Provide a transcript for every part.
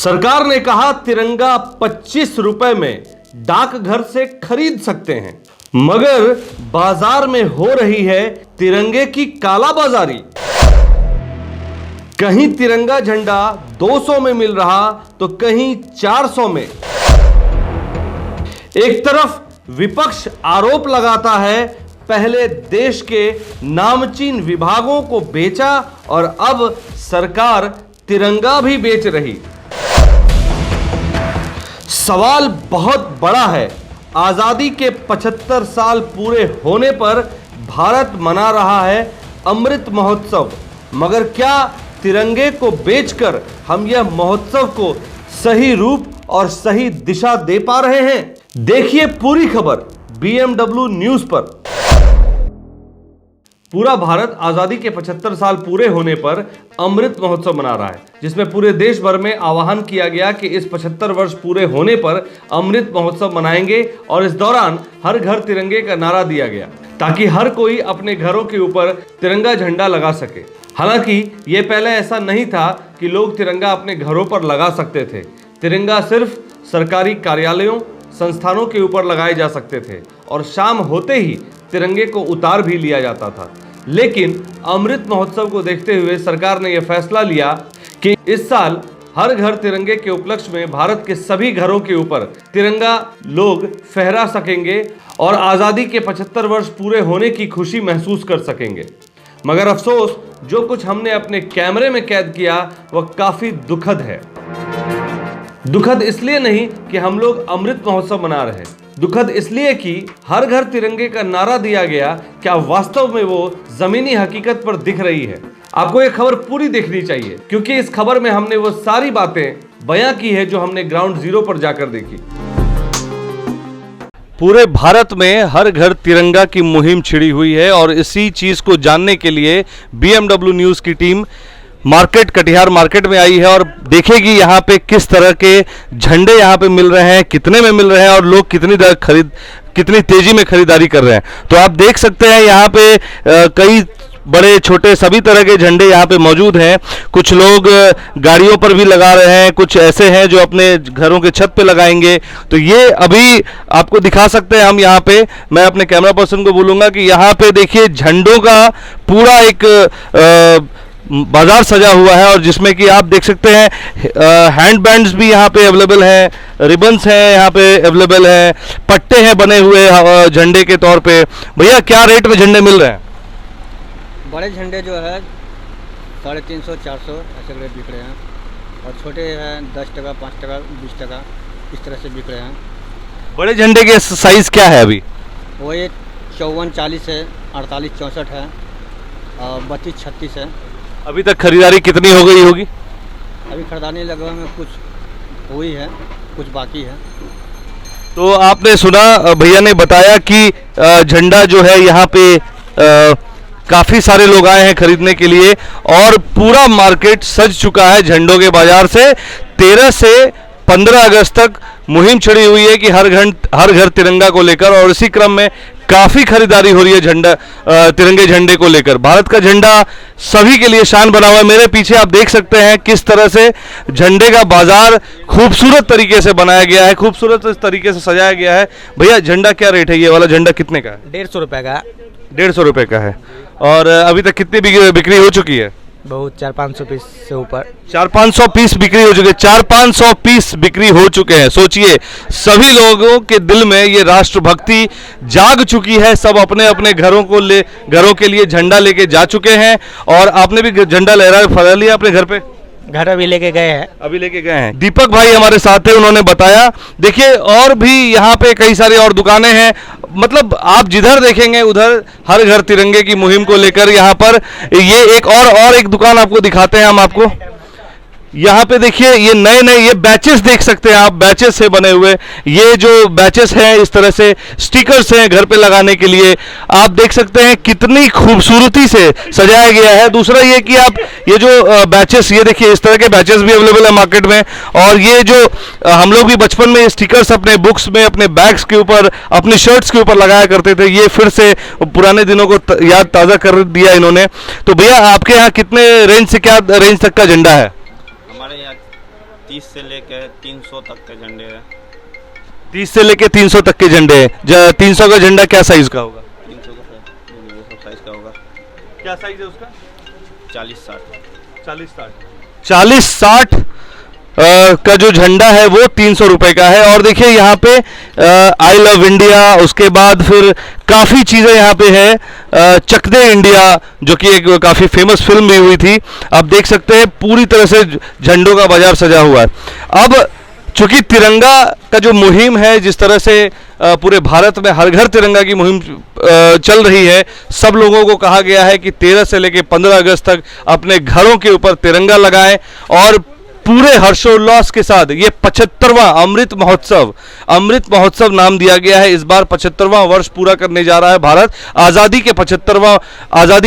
सरकार ने कहा तिरंगा 25 रुपए में डाकघर से खरीद सकते हैं, मगर बाजार में हो रही है तिरंगे की कालाबाजारी। कहीं तिरंगा झंडा 200 में मिल रहा तो कहीं 400 में। एक तरफ विपक्ष आरोप लगाता है पहले देश के नामचीन विभागों को बेचा और अब सरकार तिरंगा भी बेच रही। सवाल बहुत बड़ा है। आजादी के 75 साल पूरे होने पर भारत मना रहा है अमृत महोत्सव, मगर क्या तिरंगे को बेचकर हम यह महोत्सव को सही रूप और सही दिशा दे पा रहे हैं? देखिए पूरी खबर BMW न्यूज पर। पूरा भारत आजादी के 75 साल पूरे होने पर अमृत महोत्सव मना रहा है, जिसमें पूरे देश भर में आह्वान किया गया कि इस 75 वर्ष पूरे होने पर अमृत महोत्सव मनाएंगे और इस दौरान हर घर तिरंगे का नारा दिया गया ताकि हर कोई अपने घरों के ऊपर तिरंगा झंडा लगा सके। हालांकि ये पहले ऐसा नहीं था कि लोग तिरंगा अपने घरों पर लगा सकते थे। तिरंगा सिर्फ सरकारी कार्यालयों, संस्थानों के ऊपर लगाए जा सकते थे और शाम होते ही तिरंगे को उतार भी लिया जाता था। लेकिन अमृत महोत्सव को देखते हुए सरकार ने यह फैसला लिया कि इस साल हर घर तिरंगे के उपलक्ष्य में भारत के सभी घरों के ऊपर तिरंगा लोग फहरा सकेंगे और आज़ादी के 75 वर्ष पूरे होने की खुशी महसूस कर सकेंगे। मगर अफसोस, जो कुछ हमने अपने कैमरे में कैद किया वह काफ़ी दुखद है। दुखद इसलिए नहीं कि हम लोग अमृत महोत्सव मना रहे हैं, दुखद इसलिए कि हर घर तिरंगे का नारा दिया गया, क्या वास्तव में वो जमीनी हकीकत पर दिख रही है? आपको ये खबर पूरी देखनी चाहिए, क्योंकि इस खबर में हमने वो सारी बातें बयां की है जो हमने ग्राउंड जीरो पर जाकर देखी। पूरे भारत में हर घर तिरंगा की मुहिम छिड़ी हुई है और इसी चीज को जानने के लिए BMW न्यूज की टीम कटिहार मार्केट में आई है और देखेगी यहाँ पे किस तरह के झंडे यहाँ पे मिल रहे हैं, कितने में मिल रहे हैं और लोग कितनी तेजी में खरीदारी कर रहे हैं। तो आप देख सकते हैं यहाँ पे कई बड़े छोटे सभी तरह के झंडे यहाँ पे मौजूद हैं। कुछ लोग गाड़ियों पर भी लगा रहे हैं, कुछ ऐसे हैं जो अपने घरों के छत पे लगाएंगे। तो ये अभी आपको दिखा सकते हैं हम यहाँ पे। मैं अपने कैमरा पर्सन को बोलूँगा कि यहाँ पे देखिए झंडों का पूरा एक बाजार सजा हुआ है और जिसमें कि आप देख सकते हैं हैंड बैंड्स भी यहाँ पे अवेलेबल हैं, रिबन्स हैं यहाँ पे अवेलेबल हैं, पट्टे हैं बने हुए झंडे के तौर पे। भैया क्या रेट में झंडे मिल रहे हैं? बड़े झंडे जो है 350-400 ऐसे रेट बिक रहे हैं और छोटे हैं 10 टका, 5 टका, 20 टका, इस तरह से बिक रहे हैं। बड़े झंडे के साइज़ क्या है अभी? वो ये 54-40 है, 48-64 है और 32-36 है। अभी तक खरीदारी कितनी हो गई होगी? अभी खरीदारी लगभग में कुछ हुई है, कुछ बाकी है। तो आपने सुना, भैया ने बताया कि झंडा जो है यहाँ पे काफ़ी सारे लोग आए हैं खरीदने के लिए और पूरा मार्केट सज चुका है झंडों के बाजार से। 13 से 15 अगस्त तक मुहिम छिड़ी हुई है कि हर घर तिरंगा को लेकर, और इसी क्रम में काफ़ी खरीदारी हो रही है तिरंगे झंडे को लेकर। भारत का झंडा सभी के लिए शान बना हुआ है। मेरे पीछे आप देख सकते हैं किस तरह से झंडे का बाजार खूबसूरत तरीके से बनाया गया है, खूबसूरत तरीके से सजाया गया है। भैया झंडा क्या रेट है? ये वाला झंडा कितने का है? 150 रुपये का। 150 रुपये का है। और अभी तक कितनी बिक्री हो चुकी है? बहुत 400-500 पीस से ऊपर। 400-500 पीस बिक्री हो चुके हैं। 400-500 पीस बिक्री हो चुके हैं। सोचिए, सभी लोगों के दिल में ये राष्ट्रभक्ति जाग चुकी है। सब अपने अपने घरों के लिए झंडा लेके जा चुके हैं। और आपने भी झंडा फहरा लिया अपने घर पे? घर अभी लेके गए हैं। अभी लेके गए हैं। दीपक भाई हमारे साथ थे, उन्होंने बताया। देखिए और भी यहाँ पे कई सारी और दुकानें हैं। मतलब आप जिधर देखेंगे उधर हर घर तिरंगे की मुहिम को लेकर यहाँ पर ये एक दुकान आपको दिखाते हैं हम आपको। यहाँ पे देखिए ये नए ये बैचेस देख सकते हैं आप, बैचेस से बने हुए ये जो बैचेस हैं, इस तरह से स्टिकर्स हैं घर पे लगाने के लिए। आप देख सकते हैं कितनी खूबसूरती से सजाया गया है। दूसरा ये कि आप ये जो बैचेस, ये देखिए इस तरह के बैचेस भी अवेलेबल है मार्केट में। और ये जो हम लोग भी बचपन में स्टिकर्स अपने बुक्स में, अपने बैग्स के ऊपर, अपनी शर्ट्स के ऊपर लगाया करते थे, ये फिर से पुराने दिनों को याद ताज़ा कर दिया इन्होंने। तो भैया आपके यहाँ कितने रेंज से क्या रेंज तक का झंडा है? हमारे यहाँ 30 से लेकर 300 तक के झंडे हैं। 30 से लेके 300 तक के झंडे हैं। 300 का झंडा क्या साइज का होगा? 300 का ये सब साइज का होगा। क्या साइज है उसका? 40-60। 40-60 का जो झंडा है वो 300 रुपए का है। और देखिए यहाँ पे आई लव इंडिया, उसके बाद फिर काफ़ी चीज़ें यहाँ पे है। चक दे इंडिया जो कि एक काफ़ी फेमस फिल्म भी हुई थी। आप देख सकते हैं पूरी तरह से झंडों का बाजार सजा हुआ है। अब चूंकि तिरंगा का जो मुहिम है, जिस तरह से पूरे भारत में हर घर तिरंगा की मुहिम चल रही है, सब लोगों को कहा गया है कि 13 से लेकर 15 अगस्त तक अपने घरों के ऊपर तिरंगा लगाएं और पूरे हर्षोल्लास के साथ ये 75वां अमृत महोत्सव नाम दिया गया है। इस बार 75वां वर्ष पूरा करने जा रहा है भारत। आज़ादी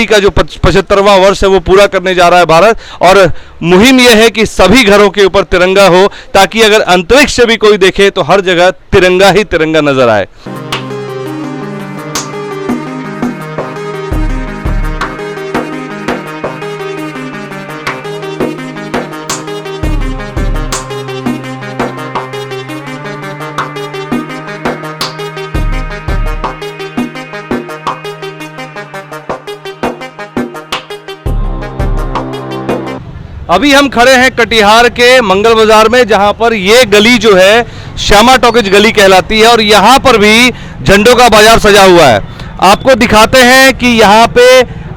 का जो 75वां वर्ष है वो पूरा करने जा रहा है भारत। और मुहिम यह है कि सभी घरों के ऊपर तिरंगा हो, ताकि अगर अंतरिक्ष से भी कोई देखे तो हर जगह तिरंगा ही तिरंगा नजर आए। अभी हम खड़े हैं कटिहार के मंगल बाजार में, जहां पर ये गली जो है श्यामा टॉकीज गली कहलाती है और यहां पर भी झंडों का बाजार सजा हुआ है। आपको दिखाते हैं कि यहां पे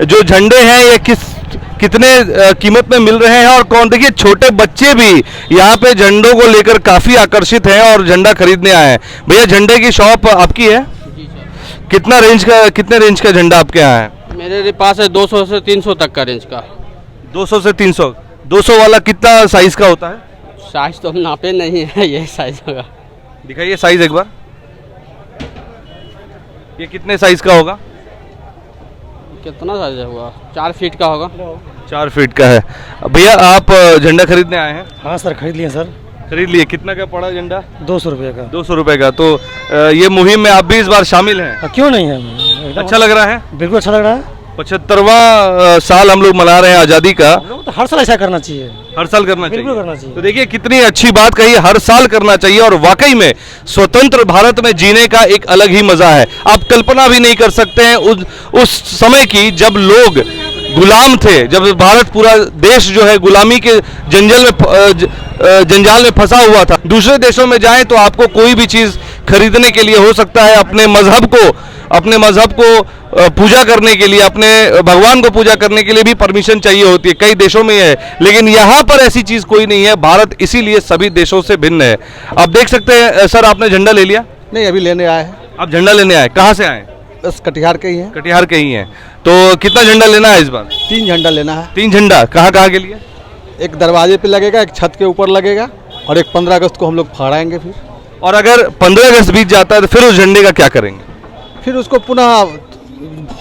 जो झंडे हैं ये कितने कीमत में मिल रहे हैं और कौन। देखिए छोटे बच्चे भी यहाँ पे झंडों को लेकर काफी आकर्षित हैं और झंडा खरीदने आए हैं। भैया झंडे की शॉप आपकी है? जी सर। कितने रेंज का झंडा आपके यहाँ है? मेरे पास है 200 से 300 तक का रेंज का। 200 से 300। 200 वाला कितना साइज का होता है? साइज तो हम नापे नहीं है, ये साइज होगा। दिखाइए साइज एक बार। ये कितने साइज का होगा? कितना साइज होगा? 4 फीट का होगा। 4 फीट का है। भैया आप झंडा खरीदने आए हैं? हाँ सर, खरीद लिए सर। खरीद लिए। कितना का पड़ा झंडा? 200 रुपये का। 200 रुपए का। तो ये मुहिम में आप भी इस बार शामिल हैं? क्यों नहीं है, अच्छा लग रहा है? बिल्कुल अच्छा लग रहा है। 75वां साल हम लोग मना रहे हैं आज़ादी का। तो हर साल ऐसा करना चाहिए। हर साल करना चाहिए। बिल्कुल करना चाहिए। तो देखिए कितनी अच्छी बात कही, हर साल करना चाहिए। और वाकई में स्वतंत्र भारत में जीने का एक अलग ही मजा है। आप कल्पना भी नहीं कर सकते हैं उस समय की, जब लोग गुलाम थे, जब भारत पूरा देश जो है गुलामी के जंजाल में फंसा हुआ था। दूसरे देशों में जाएं तो आपको कोई भी चीज खरीदने के लिए हो सकता है, अपने मजहब को पूजा करने के लिए, अपने भगवान को पूजा करने के लिए भी परमिशन चाहिए होती है। कई देशों में है, लेकिन यहाँ पर ऐसी चीज कोई नहीं है। भारत इसीलिए सभी देशों से भिन्न है। आप देख सकते हैं। सर आपने झंडा ले लिया? नहीं, अभी लेने आए हैं। आप झंडा लेने आए? कहाँ से आए? बस कटिहार के ही हैं। कटिहार के ही हैं। तो कितना झंडा लेना है इस बार? 3 झंडा लेना है। 3 झंडा कहाँ कहाँ के लिए? एक दरवाजे पे लगेगा, एक छत के ऊपर लगेगा और एक 15 अगस्त को हम लोग फहराएंगे फिर। और अगर 15 अगस्त बीत जाता है तो फिर उस झंडे का क्या करेंगे? फिर उसको पुनः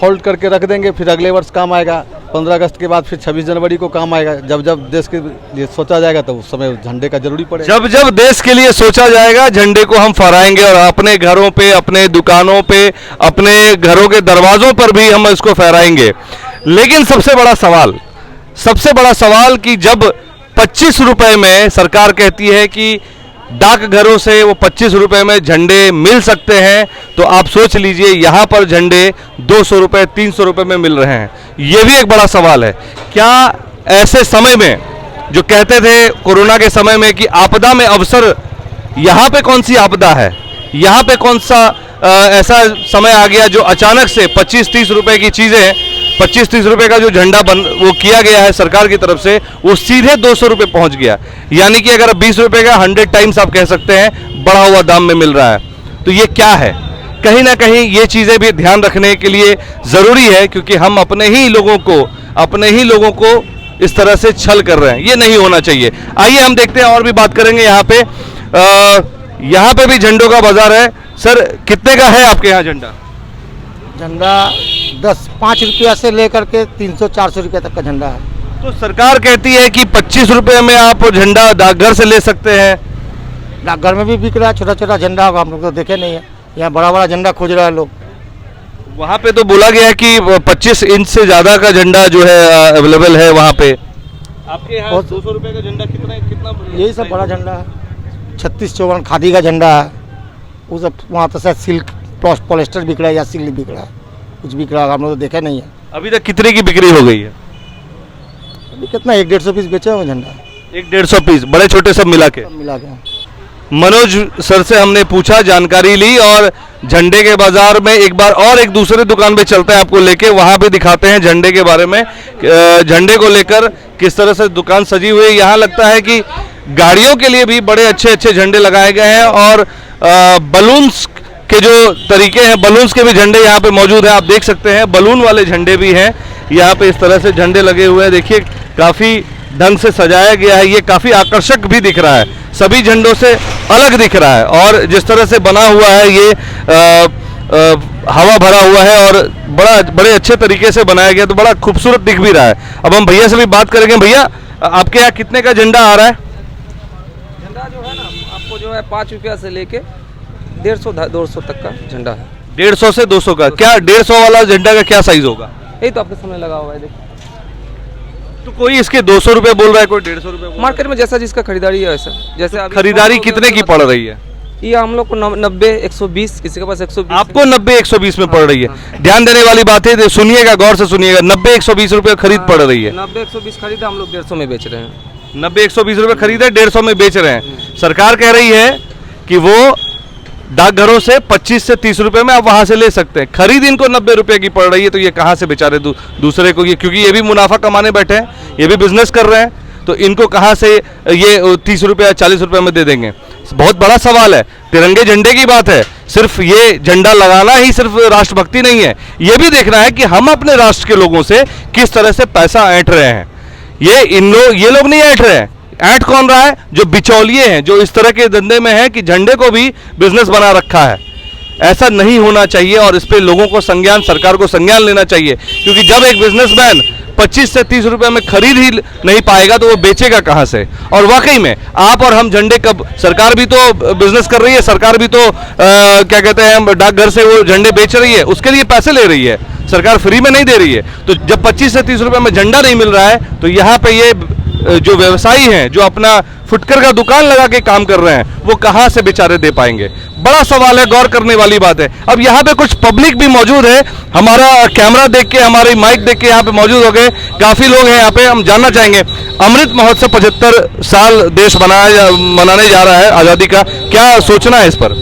होल्ड करके रख देंगे, फिर अगले वर्ष काम आएगा। 15 अगस्त के बाद फिर 26 जनवरी को काम आएगा। जब जब देश के लिए सोचा जाएगा तो उस समय झंडे का जरूरी पड़ेगा। जब जब देश के लिए सोचा जाएगा झंडे को हम फहराएंगे और अपने घरों पे, अपने दुकानों पे, अपने घरों के दरवाजों पर भी हम इसको फहराएंगे। लेकिन सबसे बड़ा सवाल कि जब 25 रुपए में सरकार कहती है कि डाकघरों से वो 25 रुपए में झंडे मिल सकते हैं, तो आप सोच लीजिए यहाँ पर झंडे 200 रुपए 300 रुपए में मिल रहे हैं। ये भी एक बड़ा सवाल है। क्या ऐसे समय में, जो कहते थे कोरोना के समय में कि आपदा में अवसर, यहाँ पे कौन सी आपदा है? यहाँ पे कौन सा ऐसा समय आ गया जो अचानक से 25-30 रुपए की चीजें, 25-30 रुपए का जो झंडा वो किया गया है सरकार की तरफ से, वो सीधे 200 रुपए पहुंच गया। यानी कि अगर 20 रुपए का 100 टाइम्स आप कह सकते हैं बढ़ा हुआ दाम में मिल रहा है। तो ये क्या है? कहीं ना कहीं ये चीजें भी ध्यान रखने के लिए जरूरी है, क्योंकि हम अपने ही लोगों को इस तरह से छल कर रहे हैं। ये नहीं होना चाहिए। आइए हम देखते हैं और भी बात करेंगे। यहाँ पे भी झंडों का बाजार है। सर कितने का है आपके यहाँ झंडा? झंडा 5 रुपया से लेकर के 300-400 रुपये तक का झंडा है। तो सरकार कहती है कि 25 रुपए में आप झंडा डाकघर से ले सकते हैं। डाकघर में भी बिक रहा है, छोटा छोटा झंडा होगा, हम लोग तो देखे नहीं है। यहाँ बड़ा बड़ा झंडा खोज रहा है लोग। वहाँ पे तो बोला गया है कि 25 इंच से ज्यादा का झंडा जो है अवेलेबल है वहाँ पे। आपके यहाँ 200 रुपए का झंडा कितना यही सब बड़ा झंडा है। 36-54 खादी का झंडा है। वो सब वहाँ तो शायद सिल्क पॉलिस्टर बिक रहा है या सिल्क बिक रहा है, कुछ बिक रहा है, हम लोग तो देखा नहीं है। अभी तक कितने की बिक्री हो गई है? अभी कितना 100-150 पीस बेचा है वो झंडा, 100-150 पीस, बड़े छोटे सब मिला के। सब मिला के। मनोज सर से हमने पूछा, जानकारी ली, और झंडे के बाजार में एक बार और एक दूसरे दुकान पे चलते हैं आपको लेके, वहां पे दिखाते हैं झंडे के बारे में, झंडे को लेकर किस तरह से दुकान सजी हुई है। यहाँ लगता है कि गाड़ियों के लिए भी बड़े अच्छे अच्छे झंडे लगाए गए हैं, और बलून्स के जो तरीके हैं, बलून्स के भी झंडे यहाँ पे मौजूद हैं। आप देख सकते हैं बलून वाले झंडे भी हैं यहाँ पे, इस तरह से झंडे लगे हुए हैं। देखिए काफ़ी ढंग से सजाया गया है, ये काफ़ी आकर्षक भी दिख रहा है, सभी झंडों से अलग दिख रहा है, और जिस तरह से बना हुआ है ये हवा भरा हुआ है और बड़े अच्छे तरीके से बनाया गया, तो बड़ा खूबसूरत दिख भी रहा है। अब हम भैया से भी बात करेंगे। भैया, आपके यहाँ कितने का झंडा आ रहा है? झंडा जो है ना, आपको जो है 5 रुपया से लेके 150-200 तक का झंडा है। 150 से 200 का? क्या 150 वाला झंडा का क्या साइज होगा? यही तो आपके सामने लगा हुआ है, देखिए। तो कोई इसके 200 रुपए बोल रहा है, कोई 150 रुपए बोल रहा है। मार्केट में जैसा जिसका खरीदारी है वैसा, जैसे अभी खरीदारी कितने की पड़ रही है? ये हम लोग को 90-120, किसी के पास 120। आपको 90-120 में पड़ रही है। ध्यान देने वाली बात है, सुनिएगा, गौर से सुनिएगा, 90-120 रुपए खरीद पड़ रही है। 90-120 खरीदा, हम लोग 150 में बेच रहे हैं। 90-120 रुपए खरीदे, 150 में बेच रहे हैं। सरकार कह रही है कि वो डाकघरों से 25 से 30 रुपए में आप वहां से ले सकते हैं। खरीद इनको 90 रुपए की पड़ रही है, तो ये कहाँ से बेचारे दूसरे को, ये क्योंकि ये भी मुनाफा कमाने बैठे हैं, ये भी बिजनेस कर रहे हैं, तो इनको कहाँ से ये 30 रुपये 40 रुपये में दे देंगे? बहुत बड़ा सवाल है। तिरंगे झंडे की बात है, सिर्फ ये झंडा लगाना ही सिर्फ राष्ट्रभक्ति नहीं है, ये भी देखना है कि हम अपने राष्ट्र के लोगों से किस तरह से पैसा ऐंठ रहे हैं। ये लोग नहीं ऐंठ रहे हैं। ऐंठ कौन रहा है? जो बिचौलिए हैं, जो इस तरह के धंधे में हैं कि झंडे को भी बिजनेस बना रखा है। ऐसा नहीं होना चाहिए, और इस पे लोगों को संज्ञान, सरकार को संज्ञान लेना चाहिए, क्योंकि जब एक बिजनेसमैन 25 से 30 रुपए में खरीद ही नहीं पाएगा तो वो बेचेगा कहाँ से? और वाकई में आप और हम झंडे कब, सरकार भी तो बिजनेस कर रही है, सरकार भी तो क्या कहते हैं, डाकघर से वो झंडे बेच रही है, उसके लिए पैसे ले रही है, सरकार फ्री में नहीं दे रही है। तो जब 25 से 30 रुपए में झंडा नहीं मिल रहा है, तो यहाँ पे ये जो व्यवसायी हैं, जो अपना फुटकर का दुकान लगा के काम कर रहे हैं, वो कहाँ से बेचारे दे पाएंगे? बड़ा सवाल है, गौर करने वाली बात है। अब यहाँ पे कुछ पब्लिक भी मौजूद है, हमारा कैमरा देख के, हमारी माइक देख के यहाँ पे मौजूद हो गए, काफी लोग हैं यहाँ पे। हम जानना चाहेंगे, अमृत महोत्सव 75 साल देश मनाने जा रहा है आज़ादी का, क्या सोचना है इस पर?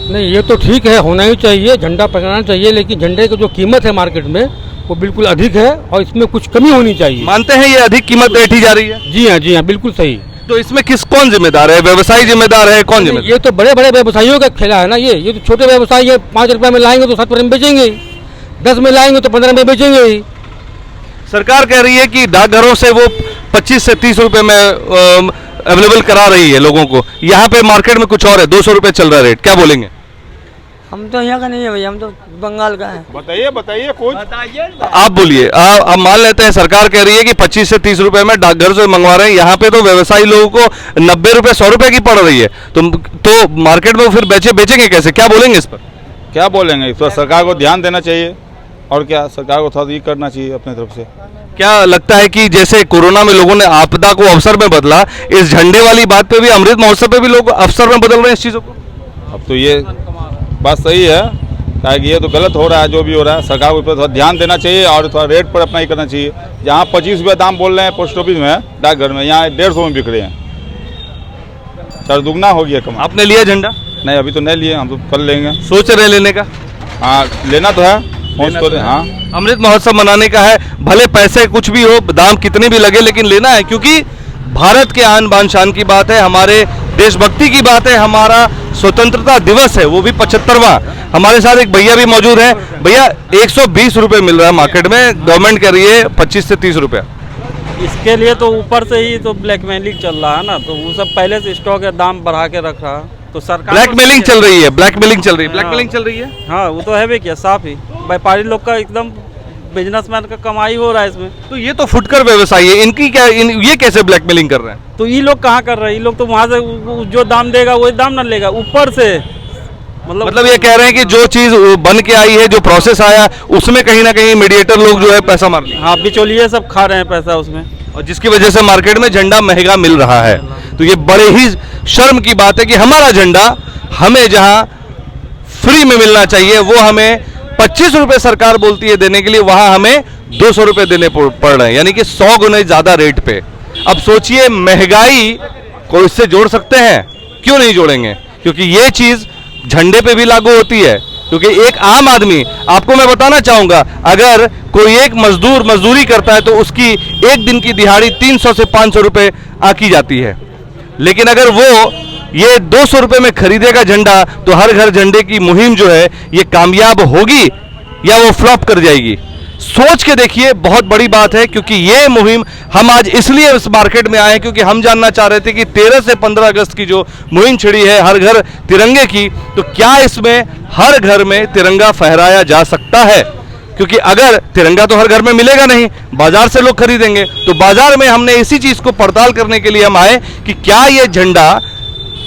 नहीं, ये तो ठीक है, होना ही चाहिए, झंडा फहराना चाहिए, लेकिन झंडे की जो कीमत है मार्केट में वो बिल्कुल अधिक है, और इसमें कुछ कमी होनी चाहिए। मानते हैं ये अधिक कीमत ऐठी जा रही है? जी हाँ, बिल्कुल सही। तो इसमें कौन जिम्मेदार है? व्यवसायी जिम्मेदार है? कौन जिम्मेदार? ये तो बड़े बड़े व्यवसायियों का खेला है ना। ये तो छोटे व्यवसायी है, 5 रुपये में लाएंगे तो 7 रुपये में बेचेंगे, 10 में लाएंगे तो 15 में बेचेंगे ही। सरकार कह रही है कि डाकघरों से वो 25 से 30 रुपए में अवेलेबल करा रही है लोगों को, यहाँ पे मार्केट में कुछ और है, 200 रुपए चल रहा है रेट, क्या बोलेंगे? हम तो यहाँ का नहीं है भैया, हम तो बंगाल का है। बताइए कुछ। आप बोलिए। आप मान लेते हैं सरकार कह रही है कि 25 से 30 रुपए में डाकघर से मंगवा रहे हैं, यहाँ पे तो व्यवसायी लोगों को 90 रुपए 100 रुपए की पड़ रही है, तो मार्केट में फिर बेचेंगे कैसे? क्या बोलेंगे इस पर? क्या बोलेंगे, इस पर सरकार को ध्यान देना चाहिए, और क्या सरकार को थोड़ा ये करना चाहिए अपने तरफ से। क्या लगता है कि जैसे कोरोना में लोगों ने आपदा को अवसर में बदला, इस झंडे वाली बात पे भी, अमृत महोत्सव पे भी लोग अवसर में बदल रहे हैं इस चीज़ों को? अब तो ये बात सही है, क्या कि ये तो गलत हो रहा है, जो भी हो रहा है, सरकार को थोड़ा ध्यान देना चाहिए, और थोड़ा रेट पर अपना ही करना चाहिए। जहाँ 25 रुपये दाम बोल रहे हैं पोस्ट ऑफिस में, डाकघर में, यहाँ 150 में बिक रहे हैं, 4 दुगना हो गया कम। आपने लिया झंडा? नहीं, अभी तो नहीं लिए, हम तो कल लेंगे। सोच रहे लेने का? हाँ, लेना तो है, हाँ। अमृत महोत्सव मनाने का है, भले पैसे कुछ भी हो, दाम कितने भी लगे, लेकिन लेना है, क्योंकि भारत के आन बान शान की बात है, हमारे देशभक्ति की बात है, हमारा स्वतंत्रता दिवस है, वो भी 75वां। हमारे साथ एक भैया भी मौजूद है। भैया, 120 रुपए मिल रहा है मार्केट में, गवर्नमेंट कह रही है 25 से 30 रुपया। इसके लिए तो ऊपर से ही तो ब्लैकमेलिंग चल रहा है ना, तो वो सब पहले से स्टॉक है, दाम बढ़ा के रख रहा, तो सरकार ब्लैकमेलिंग चल रही है, ब्लैकमेलिंग चल रही है। हाँ, वो तो है भी क्या, साफ ही व्यापारी लोग का एकदम बिजनेसमैन का कमाई हो रहा है इसमें। तो ये तो फुटकर व्यवसायी है, इनकी क्या, ये कैसे ब्लैकमेलिंग कर रहे हैं? तो ये लोग कहाँ कर रहे हैं? ये लोग तो वहाँ से जो दाम देगा वही दाम ना लेगा, ऊपर से मतलब ये कह रहे हैं कि जो चीज बन के आई है, जो प्रोसेस आया, उसमें कहीं ना कहीं मीडिएटर लोग जो है पैसा मार रहे हैं। हाँ, बिचौलिए सब खा रहे हैं पैसा उसमें। और जिसकी वजह से मार्केट में झंडा महंगा मिल रहा है। तो ये बड़े ही शर्म की बात है कि हमारा झंडा हमें जहां फ्री में मिलना चाहिए वो हमें 25 रुपए सरकार बोलती है देने के लिए, वहां हमें 200 रुपए देने पड़ रहे हैं, यानी कि 100 गुना ज्यादा रेट पे। अब सोचिए, महंगाई को इससे जोड़ सकते हैं? क्यों नहीं जोड़ेंगे? क्योंकि ये चीज झंडे पे भी लागू होती है। क्योंकि एक आम आदमी, आपको मैं बताना चाहूंगा, अगर कोई एक मजदूर मजदूरी करता है तो उसकी एक दिन की दिहाड़ी 300 से 500 रुपए आकी जाती है। लेकिन अगर वो ये 200 रुपए में खरीदेगा झंडा, तो हर घर झंडे की मुहिम जो है ये कामयाब होगी या वो फ्लॉप कर जाएगी? सोच के देखिए, बहुत बड़ी बात है। क्योंकि ये मुहिम हम आज इसलिए इस मार्केट में आए हैं क्योंकि हम जानना चाह रहे थे कि 13 से 15 अगस्त की जो मुहिम छिड़ी है हर घर तिरंगे की, तो क्या इसमें हर घर में तिरंगा फहराया जा सकता है? क्योंकि अगर तिरंगा तो हर घर में मिलेगा नहीं, बाजार से लोग खरीदेंगे। तो बाजार में हमने इसी चीज को पड़ताल करने के लिए हम आए कि क्या ये झंडा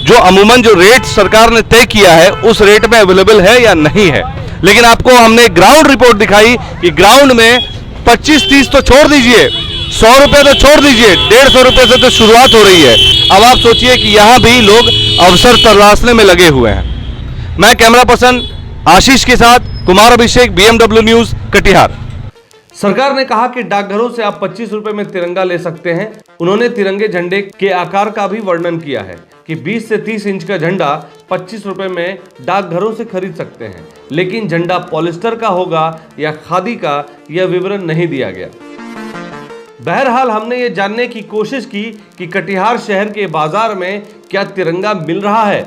जो अमूमन जो रेट सरकार ने तय किया है उस रेट में अवेलेबल है या नहीं है। लेकिन आपको हमने ग्राउंड रिपोर्ट दिखाई कि ग्राउंड में 25-30 तो छोड़ दीजिए, 100 रुपए तो छोड़ दीजिए, 150 रुपए से तो शुरुआत हो रही है। अब आप सोचिए कि यहां भी लोग अवसर तलाशने में लगे हुए हैं। मैं कैमरा पर्सन आशीष के साथ कुमार अभिषेक, BMW न्यूज, कटिहार। सरकार ने कहा कि डाकघरों से आप 25 रुपए में तिरंगा ले सकते हैं। उन्होंने तिरंगे झंडे के आकार का भी वर्णन किया है कि 20 से 30 इंच का झंडा 25 रुपए में डाकघरों से खरीद सकते हैं। लेकिन झंडा पॉलिस्टर का होगा या खादी का, यह विवरण नहीं दिया गया। बहरहाल हमने ये जानने की कोशिश की कि कटिहार शहर के बाजार में क्या तिरंगा मिल रहा है,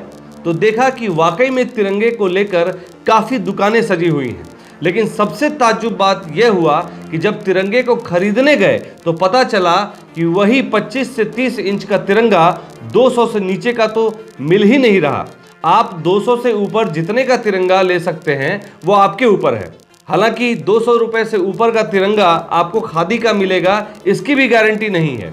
तो देखा कि वाकई में तिरंगे को लेकर काफी दुकानें सजी हुई हैं। लेकिन सबसे ताज्जुब बात यह हुआ कि जब तिरंगे को खरीदने गए तो पता चला कि वही 25 से 30 इंच का तिरंगा 200 से नीचे का तो मिल ही नहीं रहा। आप 200 से ऊपर जितने का तिरंगा ले सकते हैं वो आपके ऊपर है। हालांकि 200 रुपए से ऊपर का तिरंगा आपको खादी का मिलेगा, इसकी भी गारंटी नहीं है।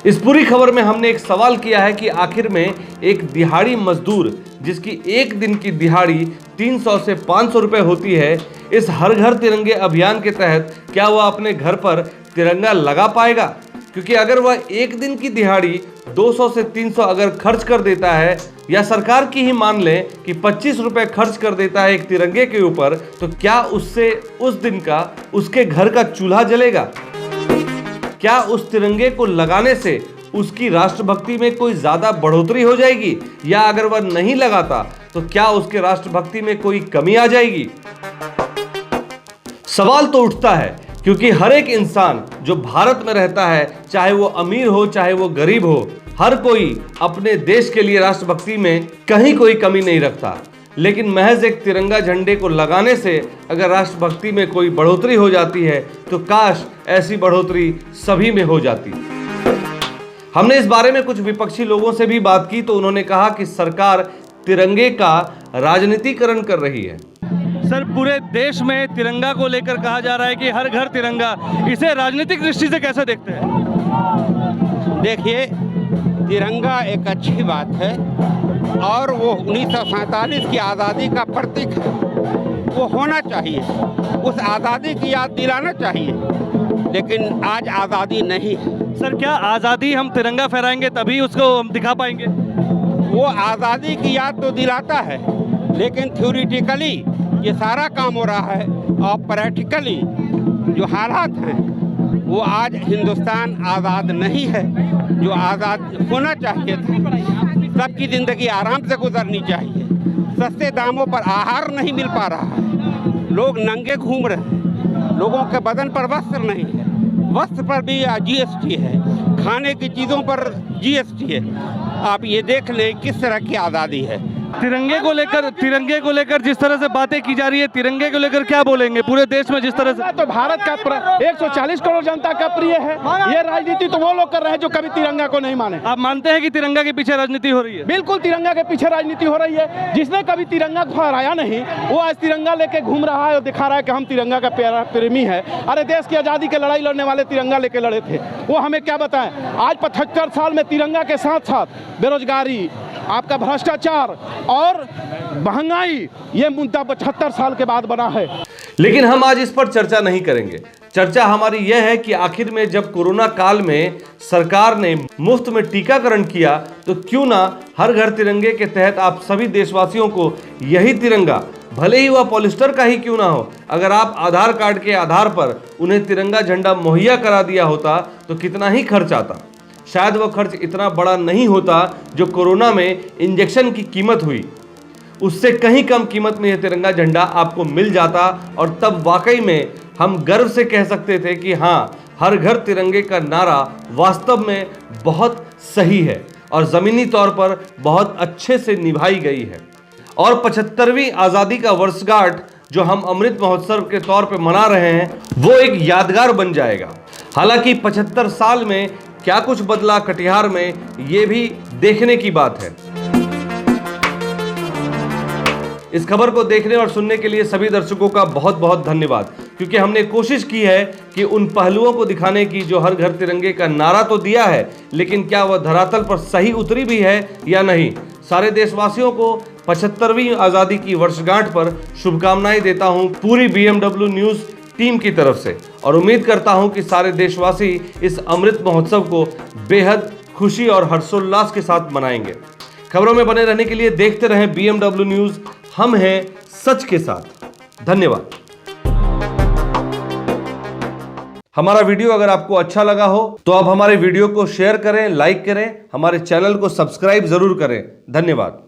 इस पूरी खबर में हमने एक सवाल किया है कि आखिर में एक दिहाड़ी मजदूर जिसकी एक दिन की दिहाड़ी 300 से 500 रुपए होती है, इस हर घर तिरंगे अभियान के तहत क्या वह अपने घर पर तिरंगा लगा पाएगा? क्योंकि अगर वह एक दिन की दिहाड़ी 200 से 300 अगर खर्च कर देता है, या सरकार की ही मान लें कि 25 रुपए खर्च कर देता है एक तिरंगे के ऊपर, तो क्या उससे उस दिन का उसके घर का चूल्हा जलेगा? क्या उस तिरंगे को लगाने से उसकी राष्ट्रभक्ति में कोई ज्यादा बढ़ोतरी हो जाएगी, या अगर वह नहीं लगाता तो क्या उसके राष्ट्रभक्ति में कोई कमी आ जाएगी? सवाल तो उठता है क्योंकि हर एक इंसान जो भारत में रहता है, चाहे वो अमीर हो चाहे वो गरीब हो, हर कोई अपने देश के लिए राष्ट्रभक्ति में कहीं कोई कमी नहीं रखता। लेकिन महज एक तिरंगा झंडे को लगाने से अगर राष्ट्रभक्ति में कोई बढ़ोतरी हो जाती है तो काश ऐसी बढ़ोतरी सभी में हो जाती। हमने इस बारे में कुछ विपक्षी लोगों से भी बात की तो उन्होंने कहा कि सरकार तिरंगे का राजनीतिकरण कर रही है। सर, पूरे देश में तिरंगा को लेकर कहा जा रहा है कि हर घर तिरंगा, इसे राजनीतिक दृष्टि से कैसे देखते हैं? देखिए, तिरंगा एक अच्छी बात है और वो 1947 की आज़ादी का प्रतीक है, वो होना चाहिए, उस आज़ादी की याद दिलाना चाहिए। लेकिन आज आज़ादी नहीं है। सर, क्या आज़ादी हम तिरंगा फहराएंगे तभी उसको हम दिखा पाएंगे? वो आज़ादी की याद तो दिलाता है, लेकिन थ्योरेटिकली ये सारा काम हो रहा है और प्रैक्टिकली जो हालात हैं वो आज हिंदुस्तान आज़ाद नहीं है जो आज़ाद होना चाहिए था। सबकी ज़िंदगी आराम से गुजरनी चाहिए। सस्ते दामों पर आहार नहीं मिल पा रहा है, लोग नंगे घूम रहे हैं, लोगों के बदन पर वस्त्र नहीं है, वस्त्र पर भी GST है, खाने की चीज़ों पर GST है। आप ये देख लें किस तरह की आज़ादी है। तिरंगे को लेकर जिस तरह से बातें की जा रही है, तिरंगे को लेकर क्या बोलेंगे पूरे देश में जिस तरह से? तो भारत का 140 करोड़ जनता का प्रिय है। ये राजनीति तो वो लोग कर रहे हैं जो कभी तिरंगा को नहीं माने। आप मानते हैं कि तिरंगा के पीछे राजनीति हो रही है? बिल्कुल, तिरंगा के पीछे राजनीति हो रही है। जिसने कभी तिरंगा को फहराया नहीं वो आज तिरंगा लेके घूम रहा है और दिखा रहा है कि हम तिरंगा का प्रेमी है। अरे, देश की आज़ादी के लड़ाई लड़ने वाले तिरंगा लेके लड़े थे, वो हमें क्या बताएं। आज 75 साल में तिरंगा के साथ साथ बेरोजगारी, आपका भ्रष्टाचार और महंगाई, ये मुद्दा 75 साल के बाद बना है। लेकिन हम आज इस पर चर्चा नहीं करेंगे। चर्चा हमारी यह है कि आखिर में जब कोरोना काल में सरकार ने मुफ्त में टीकाकरण किया तो क्यों ना हर घर तिरंगे के तहत आप सभी देशवासियों को यही तिरंगा, भले ही वह पॉलिस्टर का ही क्यों ना हो, अगर आप आधार कार्ड के आधार पर उन्हें तिरंगा झंडा मुहैया करा दिया होता तो कितना ही खर्च आता। शायद वह खर्च इतना बड़ा नहीं होता जो कोरोना में इंजेक्शन की कीमत हुई, उससे कहीं कम कीमत में यह तिरंगा झंडा आपको मिल जाता और तब वाकई में हम गर्व से कह सकते थे कि हाँ, हर घर तिरंगे का नारा वास्तव में बहुत सही है और ज़मीनी तौर पर बहुत अच्छे से निभाई गई है। और 75वीं आज़ादी का वर्षगांठ जो हम अमृत महोत्सव के तौर पे मना रहे हैं वो एक यादगार बन जाएगा। हालांकि 75 साल में क्या कुछ बदला कटिहार में, ये भी देखने की बात है। इस खबर को देखने और सुनने के लिए सभी दर्शकों का बहुत बहुत धन्यवाद, क्योंकि हमने कोशिश की है कि उन पहलुओं को दिखाने की जो हर घर तिरंगे का नारा तो दिया है, लेकिन क्या वह धरातल पर सही उतरी भी है या नहीं। सारे देशवासियों को 75वीं आज़ादी की वर्षगांठ पर शुभकामनाएं देता हूं पूरी BMW न्यूज़ टीम की तरफ से, और उम्मीद करता हूं कि सारे देशवासी इस अमृत महोत्सव को बेहद खुशी और हर्षोल्लास के साथ मनाएंगे। खबरों में बने रहने के लिए देखते रहें BMW न्यूज़, हम हैं सच के साथ। धन्यवाद। हमारा वीडियो अगर आपको अच्छा लगा हो तो आप हमारे वीडियो को शेयर करें, लाइक करें, हमारे चैनल को सब्सक्राइब जरूर करें। धन्यवाद।